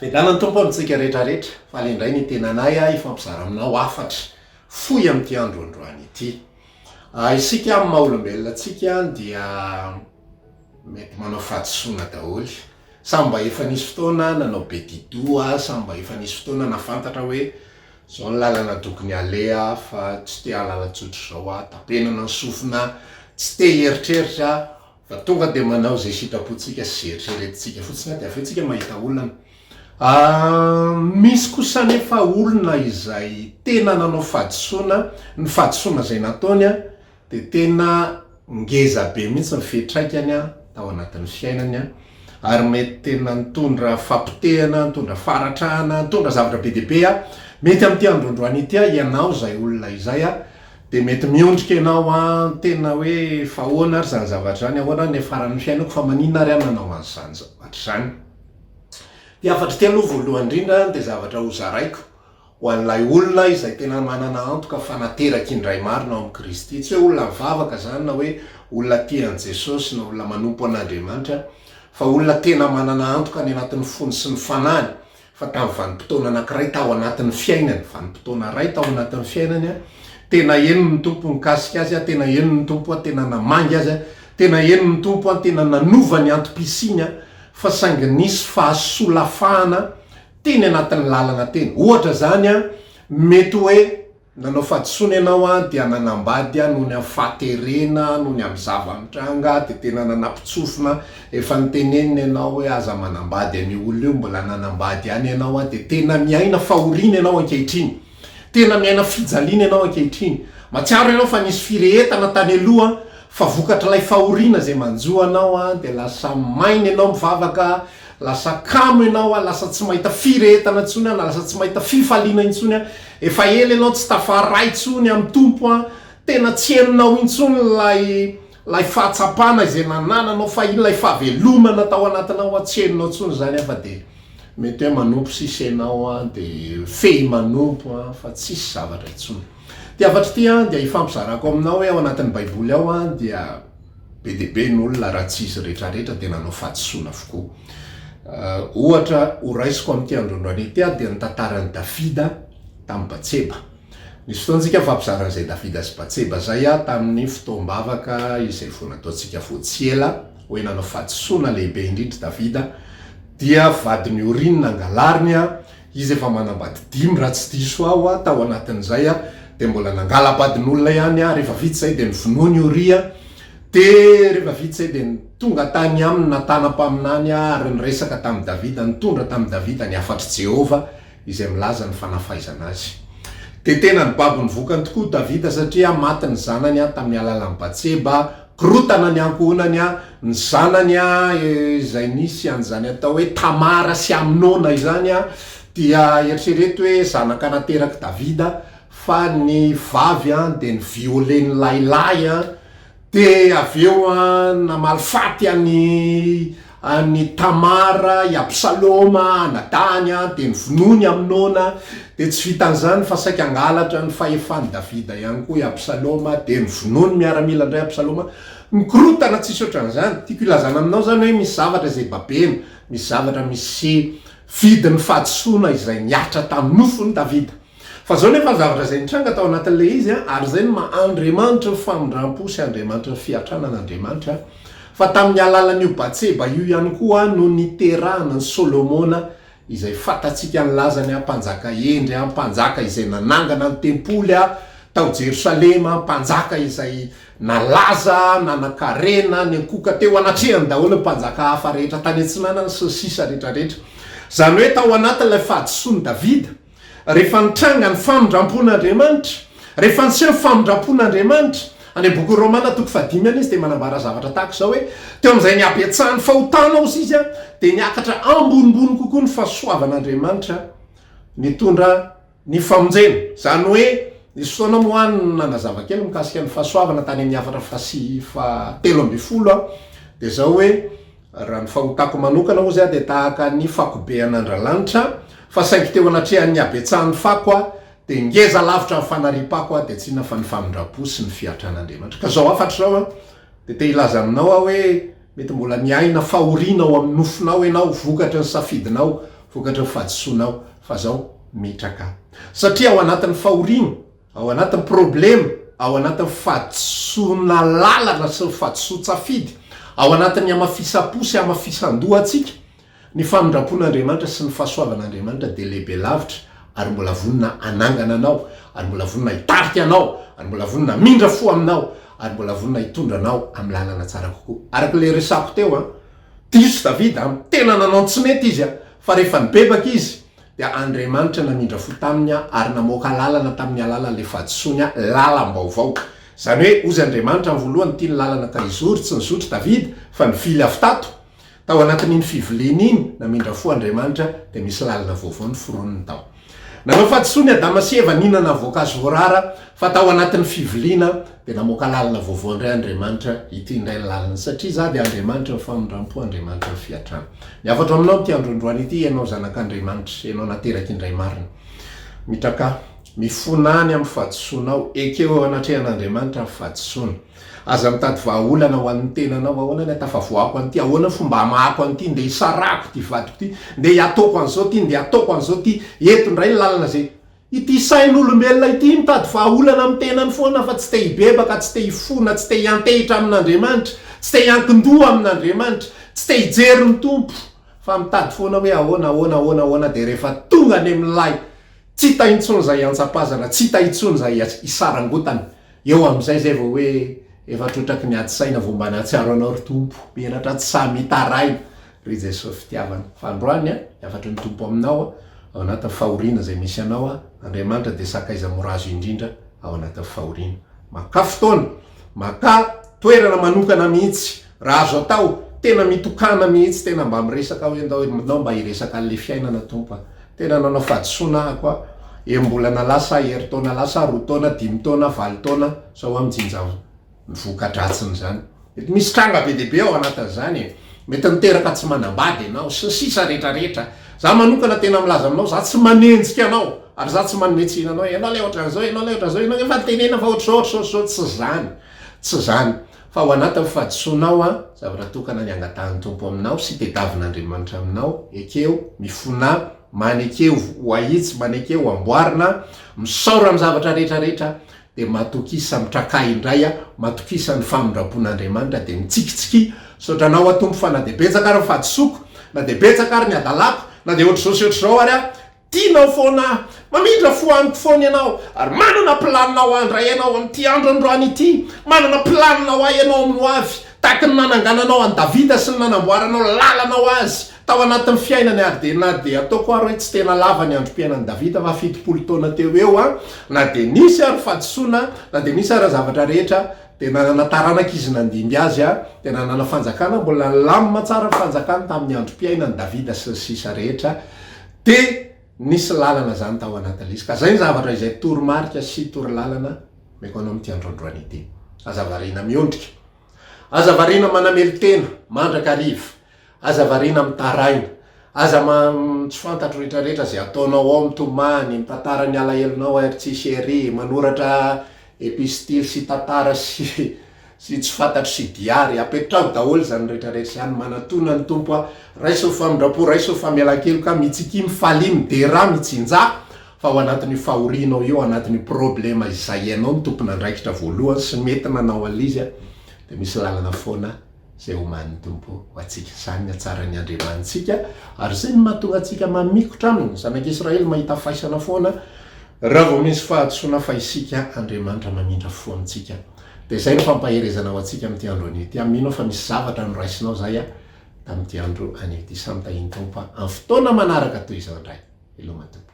Fiadanany tompo amintsika rehetrarehetra fa le indray ny tenanay ifampizara aminao afatra foy amin'ity androandroany ity. Isika amin'ny maha-olombelona antsika dia mety manao fahadisoana daholy. Samy mba efa nisy fotoana nanao be didoa, samy mba efa nisy fotoana nafantatra hoe zao ny lalana tokony aleha fa tsy te halala tsotra zao aho, tapenana ny sofina, tsy te hieritreritra fa tonga de manao zay sitrapontsika sy eritreretintsika fotsiny de aveo tsika mahita olana. Misy kosa nefa olona izay tena nanao fahadisoana, ny fahadisoana zay nataony de tena ngeza be mihitsy ny fetraikany tao anatin'ny fiainany ary mety tena nitondra fampitehana, nitondra faratrahana, nitondra zavatra be deaibe mety amin'ity androandroany ity ianao zay olona izay de mety miondrika ianao tena hoe fa ahoana ary zany zavatra zany, ahoana ny faran'ny fiainako fa maninona ary nanao an'izany zavatra zany. De afatra ty aloha voalohany indrindra de zavatra hozaraiko ho an'ilay olona izay tena manana antoka fanateraky indray marina ao amin'ny Kristy, tsy hoe olona mivavaka zany na hoe olona tian'i Jesosy na olona manompo an'Andriamanitra, fa olona tena manana antoka ny anatin'ny fony sy ny fanahiny fa tamin'ny vanim-potoana anankiray tao anatin'ny fiainany, vanim-potoana ray tao anatin'ny fiainany tena eno ny tompo nikasika azy tena eno ny tompo tena namangy azy tena eno ny tompo tena nanova ny antom-pisiny fa saingy nisy fahasolafahana teny anatin'ny lalana teny. Ohatra zany mety hoe nanao fahadisoana ianao dia nanambady noho ny fahaterena, noho ny amin'ny zava-mitranga de tena nanapitsofina efa nitenenina ianao hoe aza manambady any olona io, mbola nanambady any ianao de tena miaina fahoriana ianao ankehitriny, tena miaina fijaliana ianao ankehitriny. Matsiaro ianao fa nisy firehetana tany aloha fa vokatra lay fahoriana zay manjo anao de lasa maina ianao mivavaka, lasa kamo ianao lasa tsy mahita firehetana intsony na lasa tsy mahita fifaliana intsony efa ela ianao tsy tafaray intsony amin'ny tompo tena tsy henonao intsony lay fahatsapana izay nanananao fa ilay fahavelomana tao anatinao tsy henonao intsony zany fa de mety hoe manompo sisy ianao de fey manompo fa tsisy zavatra intsony. De afatra ty dia ifampizarako aminao hoe ao anatin'ny baiboly ao dia be deaibe ny olona raha tsisy rehetrarehetra de nanao fahadisoana avokoa. Ohatra horaisiko amin'ity androandroany ity dia ny tantaran'i Davida tamin'ny Batseba. Nisy fotoantsika fampizaran'izay Davida sy Batseba zay tamin'ny fotoam-bavaka izay vao nataontsika fotsy ela hoe nanao fahadisoana lehibe indrindra Davida, dia vadiny Orina nangalariny izy efa manambady 5 raha tsy diso aho tao anatin'izay de mbola nangalabadin'olona ihany rehefa vita zay de nivonoany Oria de rehefa vita zay de tonga tany aminy natana-paminany ary nyresaka tamin'ny Davida, nitondra tamin'ny Davida ny afatry Jehova izay milaza ny fanafaizana azy. De tena ny babo ny vokany tokoa Davida satria maty ny zanany tamin'ny alalan'ny Batseba, korotana ny ankohonany ny zanany izay nisy an'izany atao hoe Tamara sy Aminona izany dia eritrereto hoe zanaka nateraky Davida fa ny vavy de ny violeny lahilahy de aveo namalyfaty any Tamara i Absaloma nadany de ny vonony Aminona de tsy vitan'izany fa saika angalatra ny fahefany Davida ihany koa i Absaloma de ny vonony miaramila indray Absaloma, mikorotana tsisy ohatran'izany. Tiako ilazana aminao zany hoe misy zavatra izay babena, misy zavatra misy vidin'ny fahadisoana izay niatra tamin'ny nofony Davida. Fa zao nefa zavatra zay nitranga tao anatin'le izy ary zay no Andriamanitra ny famindram-po sy Andriamanitra ny fiatranan'Andriamanitra fa tamin'ny alalan'io Batseba io ihany koa no niterahana ny Solomona izay fatatsika ny lazany mpanjaka endry, mpanjaka izay nanangana ny tempoly tao Jerosalema, mpanjaka izay nalaza, nanakarena, nyankoka teo anatrehany daholo mpanjaka hafa rehetra tany antsinanana sy sisa rehetrarehetra. Zany hoe tao anatin'ilay fahadisoany Davida rehefa nitranga ny famindrampon'Andriamanitra, rehefa niseho famindrampon'Andriamanitra, any boky Romana 5 izy de manambara zavatra tahaka zao hoe teo am'izay niapetsahany fahotana ozy izy de niakatra ambonimbony kokoa ny fahasoavan'Andriamanitra nitondra ny famonjena. Zany hoe nisy fotoana moany nanazava kely mikasika ny fahasoavana tany amin'ny afatra fa 13 de zao hoe raha ny fahotako manokana ozy de tahaka ny fakobe an'Andriamanitra fa saingy teo anatrehan'ny abetsahan'ny fako de ngeza lavitra ny fanaripako de tsy nafa ny famindram-po sy ny fiatran'Andriamanitra. Ka zao afatra zao de te ilaza aminao hoe mety mbola miaina fahoriana ao amin'ny nofinao ianao, vokatra ny safidinao vokatra fahadisoanao fa zao mitraka satria ao anatin'ny fahoriny ao anatin'ny problema ao anatin'ny fahadisoana lalana sy fahadisoa-tsafidy ao anatin'ny amafisa-po sy amafisan-doha atsika ny famindrapon'Andriamanitra sy ny fahasoavan'Andriamanitra de lehibe lavitra ary mbola vonina anangana anao ary mbola vonina hitarika anao ary mbola vonina mindra fo aminao ary mbola vonina hitondra anao amin'ny lalana tsara kokoa araka le resako teo a diso Davida am tena nanao tsy mety izy a fa rehefa nibebaka izy dia Andriamanitra namindra fo taminy a ary namoaka lalana tamin'ny alala le fahadisoany a lalam-baovao zany hoe ozy Andriamanitra amin'ny voalohany tia ny lalana ka izory tsy nizotry Davida fa nivily avy tato tao anatin'iny fiviliana iny namindra fo Andriamanitra dia misy lalana vaovao ny foroniny tao nanao fahadisoany Adama sy Eva ninana voankazo voarara fa tao anatin'ny fiviliana dia namoaka lalana vaovao indray Andriamanitra ity indray ny lalana satria za dia Andriamanitra ny famindram-po Andriamanitra ny fiatrana miafatra aminao ty androandroany ity ianao zanak'Andriamanitra ianao nateraky indray marina mitraka mifonany amin'ny fahadisoanao ekeo anatrehan'Andriamanitra amin'ny fahadisoana aza mitady vahaolana ho an'ny tenanao ahoana ny atafavoako an'ity ahoana fomba hamahako an'ity nde hisarako ty vadiko ty nde hiataoko an'izao ty nde ataoko an'izao ty eto indray ny lalana zay ity sain'olombelona ity mitady vahaolana amin'ny tenany foana fa tsy te hibebaka tsy te hifona tsy te hiantehitra amin'Andriamanitra tsy te hiankin-doha amin'Andriamanitra tsy te hijery ny tompo fa mitady foana hoe ahoana de rehefa tonga any amin'ilay tsy tahitsony zay antsapazana tsy tahitsony zay isarangotany eo am'izay zay vao hoe efa trotraky ny ady saina vao mba nahatsiaro anao ry tompo menatra tsy samy hitaraina ry Jesosy fitiavana fa androany a miafatry ny tompo aminao ao anatin'ny fahoriana zay misy anao a Andriamanitra de sakaiza morazo indrindra ao anatin'ny fahoriana maka fotoana maka toerana manokana mihitsy raha azo atao tena mitokana mihitsy tena mba miresaka hoe ndao mba hiresaka an'le fiainana tompo tena nanao fahadisoana koa embolana lasa heritaona lasa 2 taona 5 taona 8 taona sao am'jinja mivokadratsiny zany mety misy tranga be dehibe ao anatin'izany mety miteraka tsy manambady anao sy sisa rehetrarehetra za manokana tena milaza aminao za tsy manenjika anao ary za tsy manometsina anao ianao le ohatran'izao ianao le ohatran'izao ianao efa tenena fa ohatr'zao tsy zany fa ho anatin'ny fahadisoanao a zavatra tokana ny angatahan'ny tompo aminao sy tediavin'Andriamanitra aminao ekeo mifona manekeo hoahitsy manekeo amboarina misaora amin'ny zavatra rehetrarehetra de matokisa mitrakay indray a matokisa ny famindrapon'Andriamanitra de mitsikitsiki sotranao atompo fa na de betsaka ary fahadisoko na de betsaka ary ny adalako na de ohatr'zao sy ohatr'zao ary a tianao foana mamindra fo amiko foana ianao ary manana planinao andray ianao am'ty andro androany ity manana planinao a ianao amin'ny hoavy tahaky ny nanangananao any Davida sy ny nanamboaranao lalanao azy tao anatin'ny fiainany ary na de ataoko ary hoe tsy tena lava ny androm-piainan'ny Davida fa 70 taona teo eo a na de nisy ary fahadisoana na de nisy ary zavatra rehetra de nanana taranaka izy nandimby azy a de nanana fanjakana mbola lamina tsara fanjakana tamin'ny androm-piainan'ny Davida sy ny sisa rehetra de nisy lalana zany tao anatin'ilay izy ka zay ny zavatra izay toromarika sy torolalana meko anao am'ty androandroany ity azavarina miondrika azavarina manamely tena mandraka ariva azavarina mitaraina tsy fantatro rehetrarehetra zay ataonao ao mitomany mitantara ny alahelonao ary tsisy ery manoratra epistily sy tantara sy tsy fantatro sy diary apetrao daholo zany rehetrarehetra zany manatona ny tompo a raiso famindrapo raiso famelan-kelo ka mitsiki mifaly midera mitsinja fa ao anatin'ny fahorianao eo anatin'ny problema izay ianao ny tompona andraikitra voalohany sy mety nanao an'lizy a de misy lalana foana zay oman'ny tompo ho atsika zany ny atsarany Andriamanitsika ary zay ny mahatonga atsika mamikotra aminy zanak'Israely mahita faisana foana raha vao misy fahadisoana fa isika Andriamanitra mamindra fo amintsika de zay ny fampaherezana ho atsika am'ty andro an'ity aminao fa misy zavatra noraisinao zay a tam'ty andro an'ity samy tahiny tompo amin'ny fotoana manaraka toy izao indray elo matoky